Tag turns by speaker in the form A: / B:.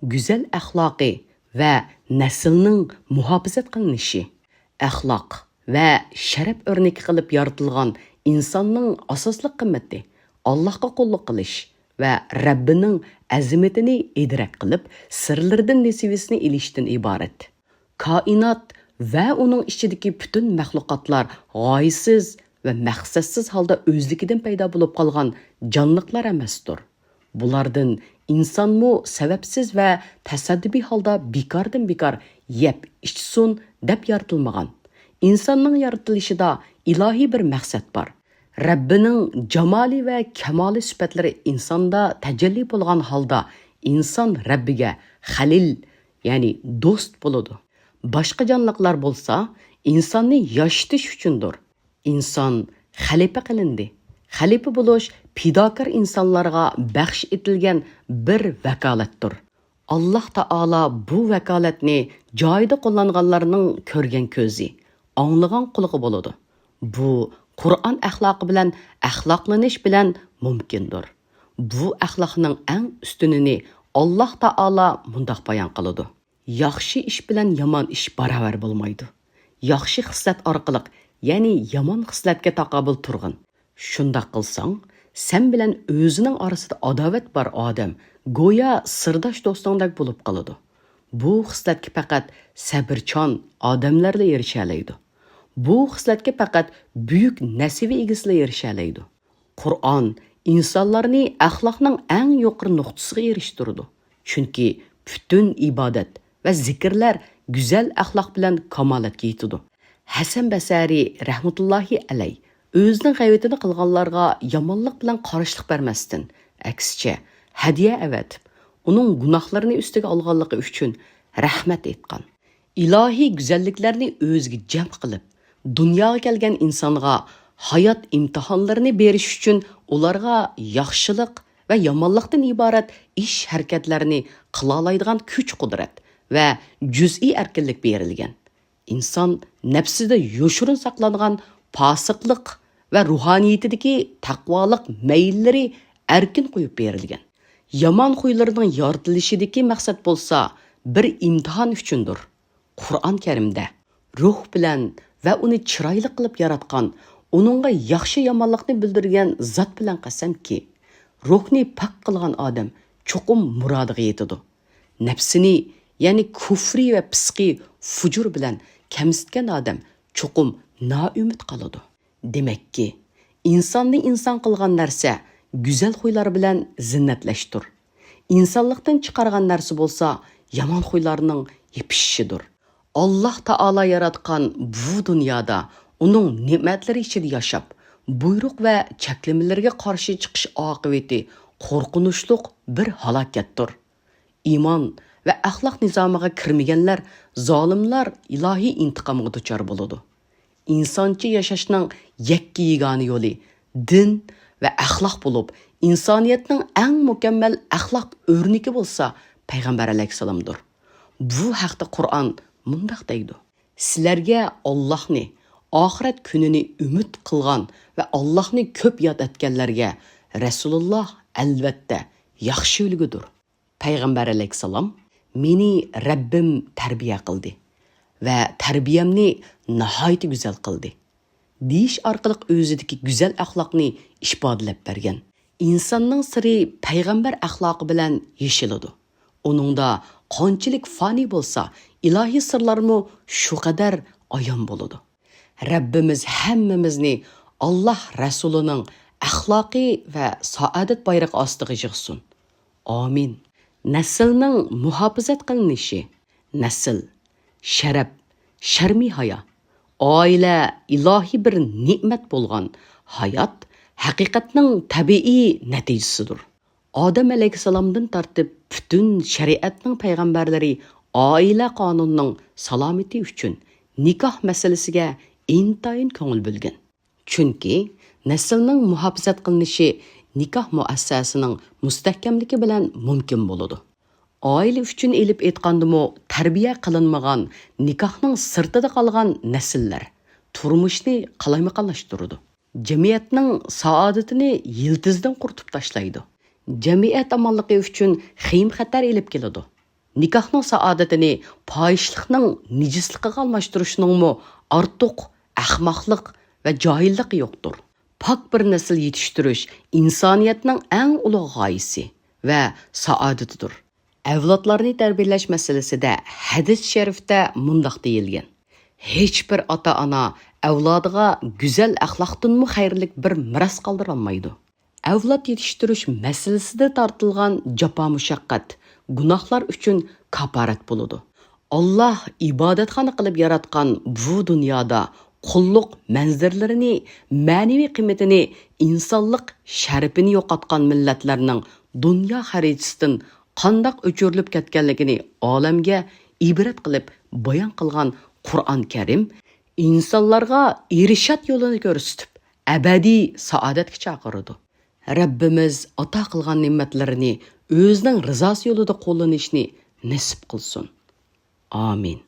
A: Güzel əxlaqi və nəslinin muhafizət qılınışı, əxlaq və şərəf örnəki qılıb yaratılğan insanның asaslıq qimməti, Allahqa qulluq qilish və Rəbbinin əzimetini idrak qılıb, sirlərdən nesivəsini ilishdən ibarət. Kainat və onun içindəki bütün məxluqatlar g'oyasiz və məqsədsiz halda özlükidən payda bo'lib qolgan canlıqlar emasdır. Bulardan insonmu sababsiz və təsadüfi halda bekardan bekar yeb içsin deb yaratilmagan. İnsanның yaratılışida ilahi bir məqsəd var. Rabbinin camali və kamali sübətləri insanda təcelli bo'lgan halda inson Rabbiga xalil, ya'ni do'st bo'ladi. Boshqa jonliqlar bo'lsa, insonni yashatish uchundir. İnson xalifa qilindi. Xalifa bo'lish fidokor insonlarga baxsh etilgan bir vakolatdir. Alloh taolo bu vakolatni joyida qo'llanganlarning ko'rgan ko'zi, anglagan quloqi bo'ladi. Bu Qur'on axloqi bilan axloqlanish bilan mumkindir. Bu axloqning eng ustunini Alloh taolo mundaq bayon qiladi. Yaxshi ish bilan yomon ish barobar bo'lmaydi. Yaxshi xislat orqali, ya'ni yomon xislatga taqobil turg'in. Shunda qilsang, sen bilan o'zining orasida adovat bor odam go'yo sirdosh do'stingdek bo'lib qoladi. Bu xislatga faqat sabrchon odamlarla erisha oladi. Bu xislatga faqat buyuk nasiba egasilar erisha oladi. Qur'on insonlarni axloqning eng yuqori nuqtasiga erishtirdi. Chunki butun ibodat va zikrlar go'zal axloq bilan kamolatga yetadi. Hasan Basari rahmatullohi alayh o'zining g'ayvatini qilganlarga yomonlik bilan qarashlik bermasdan, aksicha hadiya avatib, uning gunohlarini ustiga olganligi uchun rahmat etgan. Ilohiy go'zalliklarni o'ziga jam qilib, dunyoga kelgan insonga hayot imtihonlarini berish uchun ularga yaxshilik va yomonlikdan iborat ish harakatlarini qila oladigan kuch-qudrat va juz'iy erkinlik berilgan. İnson nafsida yoshirin saqlangan fosiqlik va ruhaniyatidagi taqvolik mayllari erkin qo'yib berilgan. Yomon xuylarining yoritilishidagi maqsad bo'lsa, bir imtihon uchundir. Qur'on Karimda ruh bilan va uni chiroyli qilib yaratgan, uningga yaxshi yomonlikni bildirgan zot bilan qasamki, ruhni pok qilgan odam cho'qim murodiga yetadi. Nafsini, ya'ni kufri va pisqi fujur bilan kamsitgan odam cho'qim noumid qoladi. Demakki, insonni inson qilgan narsa go'zal xuylari bilan zinnatlashdir. İnsonlikdan chiqargan narsa bo'lsa, yomon xuylarning yepishishidir. Alloh taolo yaratgan bu dunyoda uning ne'matlari ichida yashab, buyruq va cheklamalarga qarshi chiqish oqibati qo'rqinchli bir halokatdir. Iymon va axloq nizomiga kirmaganlar, zolimlar ilohiy intiqomga duchor bo'ladi. İnsoncha yashashning yakka yagona yo'li din va axloq bo'lib, insoniyatning eng mukammal axloq o'rniki bo'lsa, payg'ambar alayhisalomdir. Bu haqda Qur'on mundaq deydi: sizlarga Allohni, oxirat kunini umid qilgan va Allohni ko'p yod etganlarga Rasululloh albatta yaxshi ulgudir. Payg'ambar alayhisalom meni Rabbim tarbiya qildi va tarbiyamni nihoyat go'zal qildi deyish orqali o'zidagi go'zal axloqni isbodlab bergan. İnsonning siri payg'ambar axloqi bilan yeshiladi. Uningda qanchalik fani bo'lsa, ilohiy sirlarmi shu qadar ayon bo'ladi. Rabbimiz hammamizni Alloh rasulining axloqiy va saodat bayrog'i ostiga yig'sin. Amin. Naslning muhofazat qilinishi, nasl, sharaf, sharmi hayo, oila ilohiy bir ne'mat bo'lgan hayot haqiqatning tabiiy natijasidir. Odam alayhisalomdan tortib butun shariatning payg'ambarlari oila qonunining salomati uchun nikoh masalasiga intayin ko'ngil bo'lgan. Chunki naslning muhofazat qilinishi nikoh muassasasining mustahkamligi bilan mumkin bo'ladi. Oila uchun elib aytgandimi, tarbiya qilinmagan, nikohning sirtida qolgan nasllar turmushni qalaymiqonlashtiradi. Jamiyatning saodatini yiltizdan qurtib tashlaydi. Jamiyat amonligi uchun xiyim xatar elib keladi. Nikahning saodatini fohishlikning nijisligiga almashtirishning ortiq ahmoqlik va johillik yo'qdir. Pak bir nesil yetiştirish insoniyatning eng ulug' g'oyasi va saodatidir. Avlodlarni tarbiyalash masalasida hadis sharifda mundoq deyilgan: hech bir ota-ona avlodiga go'zal axloqdanmi xayrlik bir miros qoldira olmaydi. Avlod yetiştirish masalasida tortilgan jafo mushaqqat gunohlar uchun kafarat bo'ladi. Alloh ibodatxona qilib yaratgan bu dunyoda qulluq manzirlarini, ma'naviy qiymatini, insonlik sharafini yo'qotgan millatlarning dunyo xaritasidan qandoq o'chirilib ketganligini olamga ibrat qilib bayon qilgan Qur'on Karim insonlarga irshad yo'lini ko'rsatib, abadiy saodatga chaqiradi. Rabbimiz ato qilgan ne'matlarini o'zining rizosi yo'lida qo'llanishni nasib qilsin. Amin.